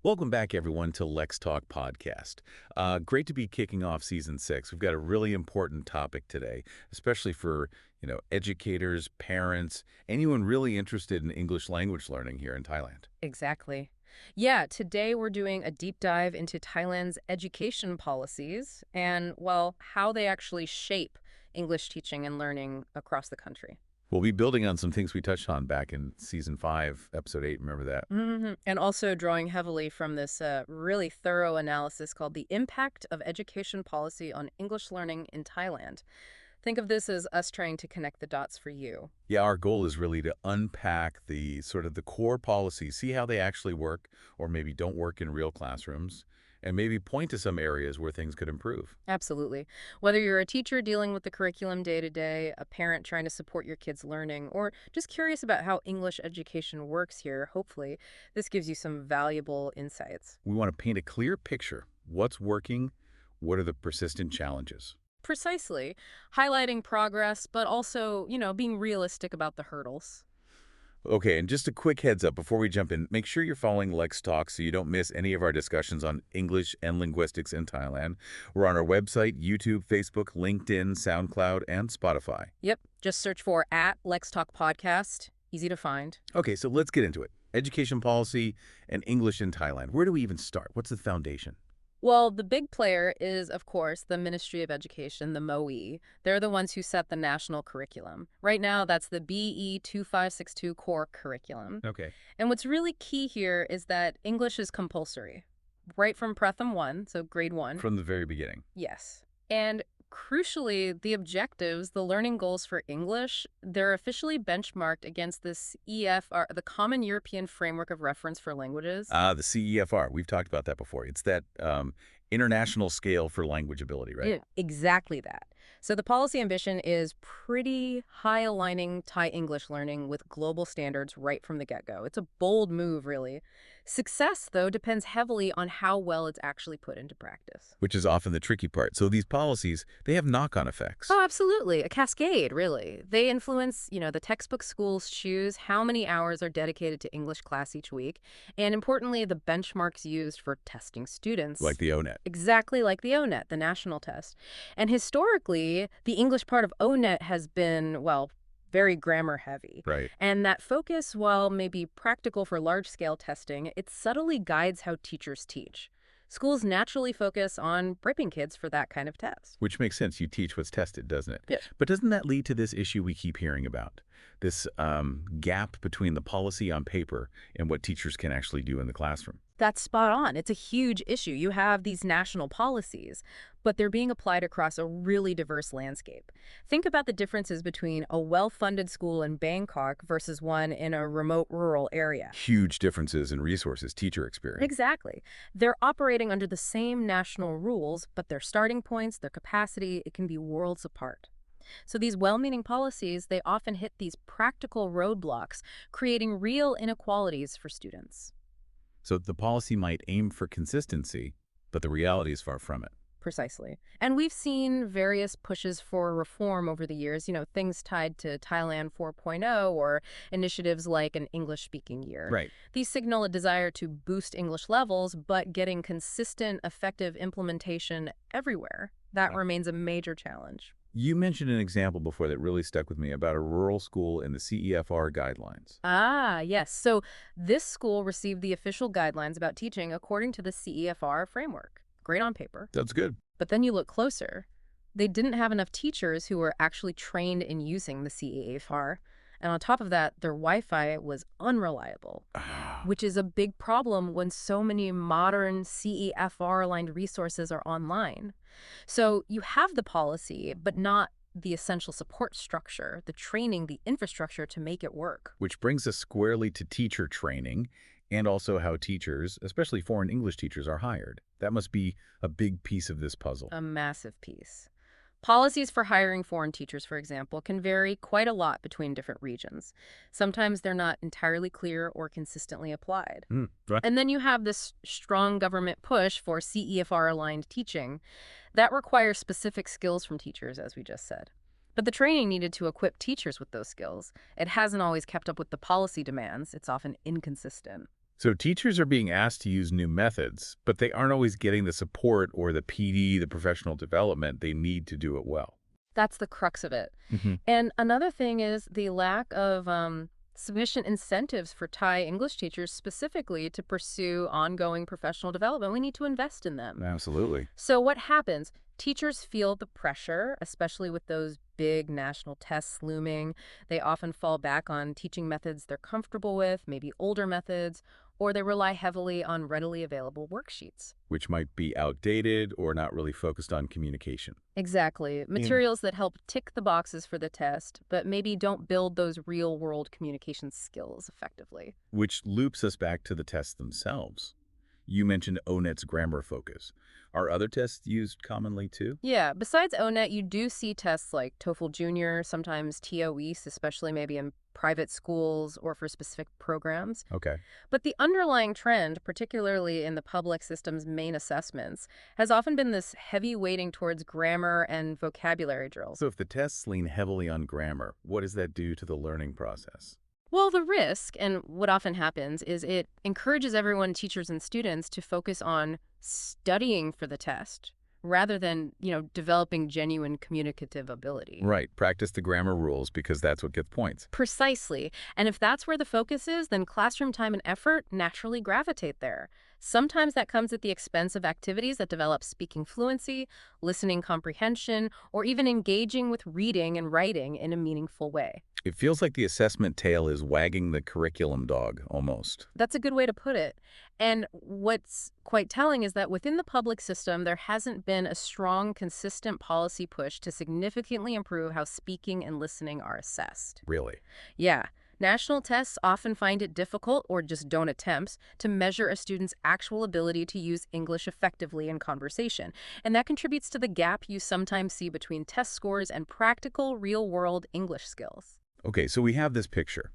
Welcome back, everyone, to LexTalk podcast. Great to be kicking off season 6. We've got a really important topic today, especially for educators, parents, anyone really interested in English language learning here in Thailand. Exactly. Yeah, today we're doing a deep dive into Thailand's education policies and, well, how they actually shape English teaching and learning across the country. We'll be building on some things we touched on back in season 5, episode 8. Remember that? And also drawing heavily from this really thorough analysis called The Impact of Education Policy on English Learning in Thailand. Think of this as us trying to connect the dots for you. Yeah, our goal is really to unpack the sort of the core policies, see how they actually work or maybe don't work in real classrooms, and maybe point to some areas where things could improve. Absolutely. Whether you're a teacher dealing with the curriculum day to day, a parent trying to support your kids' learning, or just curious about how English education works here, hopefully, this gives you some valuable insights. We want to paint a clear picture. What's working? What are the persistent challenges? Precisely. Highlighting progress, but also, being realistic about the hurdles. Okay, and just a quick heads up before we jump in, make sure you're following Lex Talk so you don't miss any of our discussions on English and linguistics in Thailand. We're on our website, YouTube, Facebook, LinkedIn, SoundCloud, and Spotify. Yep. Just search for at LexTalk Podcast. Easy to find. Okay, so let's get into it. Education policy and English in Thailand. Where do we even start? What's the foundation? Well, the big player is, of course, the Ministry of Education, the MOE. They're the ones who set the national curriculum. Right now, that's the BE 2562 core curriculum. Okay. And what's really key here is that English is compulsory, right from Pratham 1, so grade 1. From the very beginning. Yes. And crucially, the objectives, the learning goals for English, they're officially benchmarked against this EFR, the Common European Framework of Reference for Languages. The CEFR. We've talked about that before. It's that international scale for language ability, right? Yeah, exactly that. So the policy ambition is pretty high, aligning Thai English learning with global standards right from the get-go. It's a bold move, really. Success, though, depends heavily on how well it's actually put into practice. Which is often the tricky part. So these policies, they have knock-on effects. Oh, absolutely. A cascade, really. They influence, the textbook schools choose how many hours are dedicated to English class each week, and importantly, the benchmarks used for testing students. Like the ONET. Exactly like the ONET, the national test. And historically, the English part of ONET has been, well, very grammar heavy. Right. And that focus, while maybe practical for large-scale testing, it subtly guides how teachers teach. Schools naturally focus on prepping kids for that kind of test. Which makes sense. You teach what's tested, doesn't it? Yeah. But doesn't that lead to this issue we keep hearing about? This gap between the policy on paper and what teachers can actually do in the classroom. That's spot on. It's a huge issue. You have these national policies, but they're being applied across a really diverse landscape. Think about the differences between a well-funded school in Bangkok versus one in a remote rural area. Huge differences in resources, teacher experience. Exactly. They're operating under the same national rules, but their starting points, their capacity, it can be worlds apart. So these well-meaning policies, they often hit these practical roadblocks, creating real inequalities for students. So the policy might aim for consistency, but the reality is far from it. Precisely. And we've seen various pushes for reform over the years, things tied to Thailand 4.0 or initiatives like an English-speaking year. Right. These signal a desire to boost English levels, but getting consistent, effective implementation everywhere, that remains a major challenge. You mentioned an example before that really stuck with me about a rural school and the CEFR guidelines. Ah, yes. So this school received the official guidelines about teaching according to the CEFR framework. Great on paper. That's good. But then you look closer. They didn't have enough teachers who were actually trained in using the CEFR. And on top of that, their Wi-Fi was unreliable, which is a big problem when so many modern CEFR-aligned resources are online. So you have the policy, but not the essential support structure, the training, the infrastructure to make it work. Which brings us squarely to teacher training and also how teachers, especially foreign English teachers, are hired. That must be a big piece of this puzzle. A massive piece. Policies for hiring foreign teachers, for example, can vary quite a lot between different regions. Sometimes they're not entirely clear or consistently applied. Right. And then you have this strong government push for CEFR-aligned teaching. That requires specific skills from teachers, as we just said. But the training needed to equip teachers with those skills, it hasn't always kept up with the policy demands. It's often inconsistent. So teachers are being asked to use new methods, but they aren't always getting the support or the PD, the professional development they need to do it well. That's the crux of it. Hmm. And another thing is the lack of sufficient incentives for Thai English teachers specifically to pursue ongoing professional development. We need to invest in them. Absolutely. So what happens? Teachers feel the pressure, especially with those big national tests looming. They often fall back on teaching methods they're comfortable with, maybe older methods, or they rely heavily on readily available worksheets. Which might be outdated or not really focused on communication. Exactly. Materials that help tick the boxes for the test, but maybe don't build those real-world communication skills effectively. Which loops us back to the tests themselves. You mentioned ONET's grammar focus. Are other tests used commonly too? Yeah, besides ONET, you do see tests like TOEFL Junior, sometimes TOEIC, especially maybe in private schools or for specific programs. Okay. But the underlying trend, particularly in the public system's main assessments, has often been this heavy weighting towards grammar and vocabulary drills. So if the tests lean heavily on grammar, what does that do to the learning process? Well, the risk, and what often happens, is it encourages everyone, teachers and students, to focus on studying for the test rather than, developing genuine communicative ability. Right. Practice the grammar rules because that's what gets points. Precisely. And if that's where the focus is, then classroom time and effort naturally gravitate there. Sometimes that comes at the expense of activities that develop speaking fluency, listening comprehension, or even engaging with reading and writing in a meaningful way. It feels like the assessment tail is wagging the curriculum dog, almost. That's a good way to put it. And what's quite telling is that within the public system, there hasn't been a strong, consistent policy push to significantly improve how speaking and listening are assessed. Really. Yeah. National tests often find it difficult, or just don't attempt, to measure a student's actual ability to use English effectively in conversation. And that contributes to the gap you sometimes see between test scores and practical, real-world English skills. Okay, so we have this picture.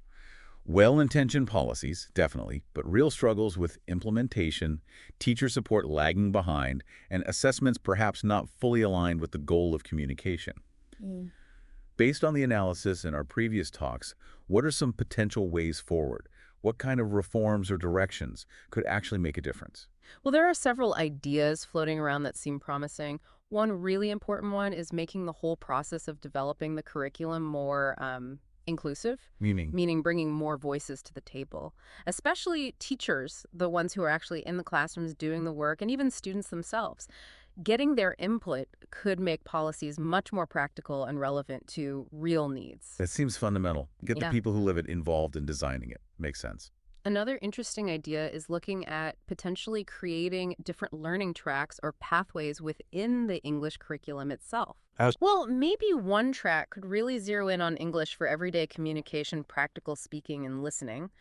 Well-intentioned policies, definitely, but real struggles with implementation, teacher support lagging behind, and assessments perhaps not fully aligned with the goal of communication. Based on the analysis in our previous talks, what are some potential ways forward? What kind of reforms or directions could actually make a difference? Well, there are several ideas floating around that seem promising. One really important one is making the whole process of developing the curriculum more inclusive, Meaning? meaning bringing more voices to the table, especially teachers, the ones who are actually in the classrooms doing the work, and even students themselves. Getting their input could make policies much more practical and relevant to real needs. That seems fundamental. Get the Yeah. people who live it involved in designing it. Makes sense. Another interesting idea is looking at potentially creating different learning tracks or pathways within the English curriculum itself. Well, maybe one track could really zero in on English for everyday communication, practical speaking, and listening,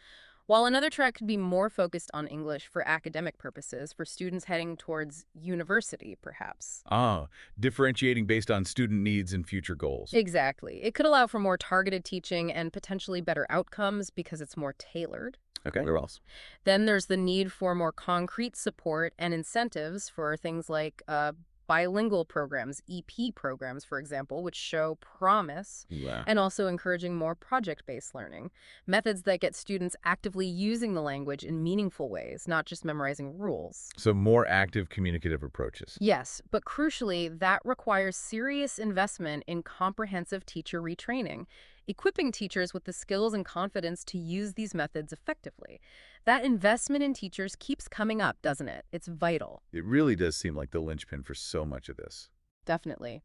while another track could be more focused on English for academic purposes, for students heading towards university, perhaps. Differentiating based on student needs and future goals. Exactly. It could allow for more targeted teaching and potentially better outcomes because it's more tailored. Okay. Where else? Then there's the need for more concrete support and incentives for things like bilingual programs, EP programs, for example, which show promise, Yeah. and also encouraging more project-based learning, methods that get students actively using the language in meaningful ways, not just memorizing rules. So more active communicative approaches. Yes, but crucially, that requires serious investment in comprehensive teacher retraining, equipping teachers with the skills and confidence to use these methods effectively. That investment in teachers keeps coming up, doesn't it? It's vital. It really does seem like the linchpin for so much of this. Definitely.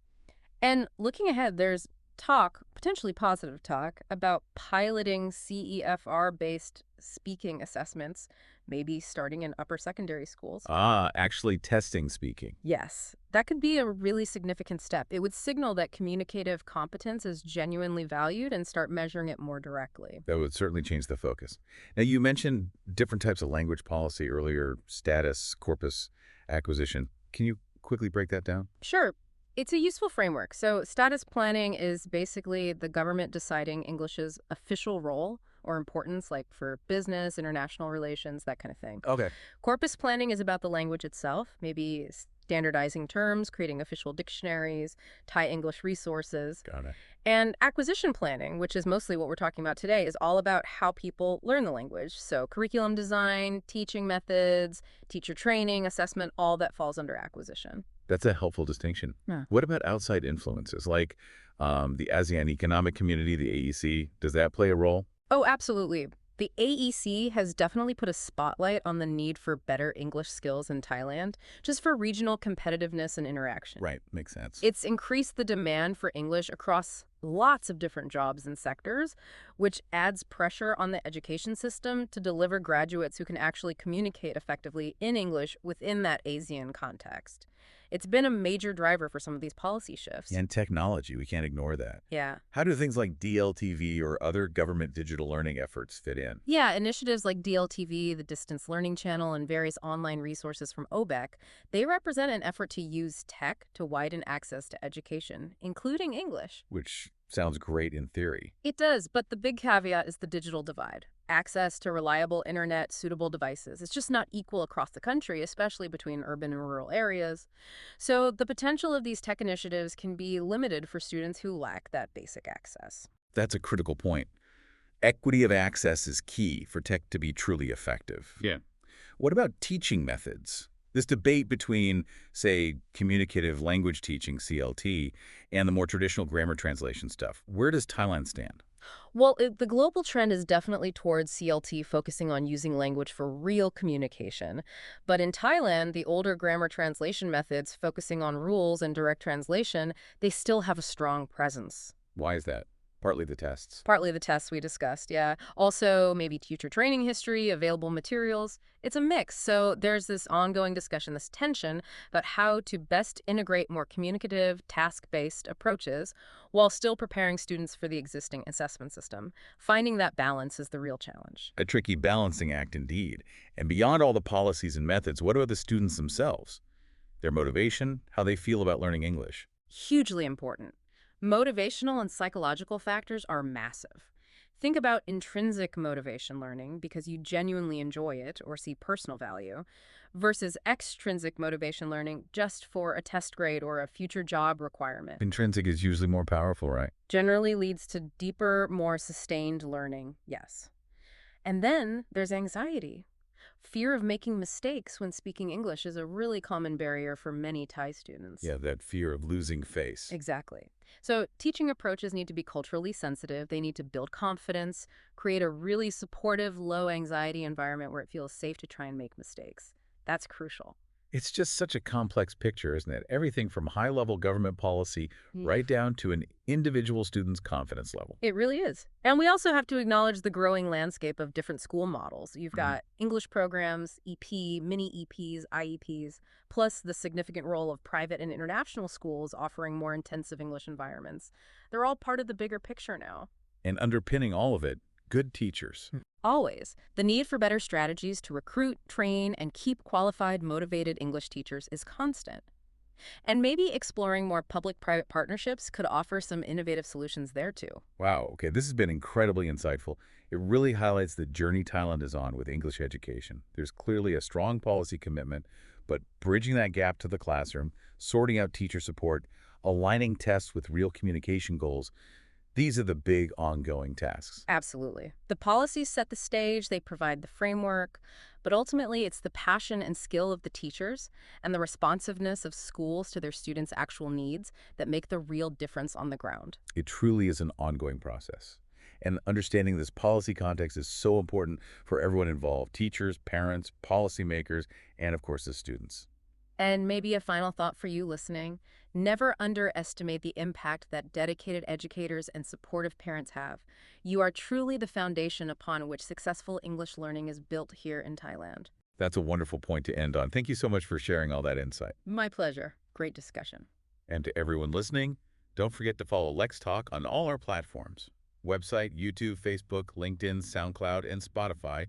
And looking ahead, there's talk, potentially positive talk, about piloting CEFR-based speaking assessments, maybe starting in upper secondary schools. Actually testing speaking. Yes, that could be a really significant step. It would signal that communicative competence is genuinely valued and start measuring it more directly. That would certainly change the focus. Now, you mentioned different types of language policy earlier, status, corpus, acquisition. Can you quickly break that down? Sure. It's a useful framework. So status planning is basically the government deciding English's official role or importance, like for business, international relations, that kind of thing. Okay. Corpus planning is about the language itself, maybe standardizing terms, creating official dictionaries, Thai English resources. Got it. And acquisition planning, which is mostly what we're talking about today, is all about how people learn the language. So curriculum design, teaching methods, teacher training, assessment, all that falls under acquisition. That's a helpful distinction. Yeah. What about outside influences like the ASEAN Economic Community, the AEC? Does that play a role? Oh, absolutely. The AEC has definitely put a spotlight on the need for better English skills in Thailand, just for regional competitiveness and interaction. Right, makes sense. It's increased the demand for English across lots of different jobs and sectors, which adds pressure on the education system to deliver graduates who can actually communicate effectively in English within that ASEAN context. It's been a major driver for some of these policy shifts. And technology, we can't ignore that. Yeah. How do things like DLTV or other government digital learning efforts fit in? Yeah, initiatives like DLTV, the Distance Learning Channel, and various online resources from OBEC, they represent an effort to use tech to widen access to education, including English. Which sounds great in theory. It does, but the big caveat is the digital divide. Access to reliable internet, suitable devices. It's just not equal across the country, especially between urban and rural areas. So the potential of these tech initiatives can be limited for students who lack that basic access. That's a critical point. Equity of access is key for tech to be truly effective. Yeah. What about teaching methods? This debate between, say, communicative language teaching, CLT, and the more traditional grammar translation stuff. Where does Thailand stand? Well, the global trend is definitely towards CLT focusing on using language for real communication. But in Thailand, the older grammar translation methods focusing on rules and direct translation, they still have a strong presence. Why is that? Partly the tests. Partly the tests we discussed, yeah. Also, maybe teacher training history, available materials. It's a mix. So there's this ongoing discussion, this tension about how to best integrate more communicative, task-based approaches while still preparing students for the existing assessment system. Finding that balance is the real challenge. A tricky balancing act indeed. And beyond all the policies and methods, what about the students themselves? Their motivation, how they feel about learning English. Hugely important. Motivational and psychological factors are massive. Think about intrinsic motivation learning because you genuinely enjoy it or see personal value, versus extrinsic motivation learning just for a test grade or a future job requirement. Intrinsic is usually more powerful, right? Generally leads to deeper, more sustained learning, yes. And then there's anxiety. Fear of making mistakes when speaking English is a really common barrier for many Thai students. Yeah, that fear of losing face. Exactly. So teaching approaches need to be culturally sensitive. They need to build confidence, create a really supportive, low-anxiety environment where it feels safe to try and make mistakes. That's crucial. It's just such a complex picture, isn't it? Everything from high-level government policy right down to an individual student's confidence level. It really is. And we also have to acknowledge the growing landscape of different school models. You've got English programs, EP, mini EPs, IEPs, plus the significant role of private and international schools offering more intensive English environments. They're all part of the bigger picture now. And underpinning all of it, good teachers. Always. The need for better strategies to recruit, train, and keep qualified, motivated English teachers is constant. And maybe exploring more public-private partnerships could offer some innovative solutions there, too. Wow, okay, this has been incredibly insightful. It really highlights the journey Thailand is on with English education. There's clearly a strong policy commitment, but bridging that gap to the classroom, sorting out teacher support, aligning tests with real communication goals, these are the big ongoing tasks. Absolutely. The policies set the stage, they provide the framework, but ultimately it's the passion and skill of the teachers and the responsiveness of schools to their students' actual needs that make the real difference on the ground. It truly is an ongoing process. And understanding this policy context is so important for everyone involved, teachers, parents, policymakers, and of course the students. And maybe a final thought for you listening. Never underestimate the impact that dedicated educators and supportive parents have. You are truly the foundation upon which successful English learning is built here in Thailand. That's a wonderful point to end on. Thank you so much for sharing all that insight. My pleasure. Great discussion. And to everyone listening, don't forget to follow LexTalk on all our platforms. Website, YouTube, Facebook, LinkedIn, SoundCloud, and Spotify.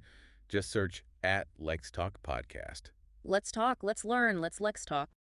Just search @LexTalk Podcast. Let's talk, let's learn, let's LexTalk.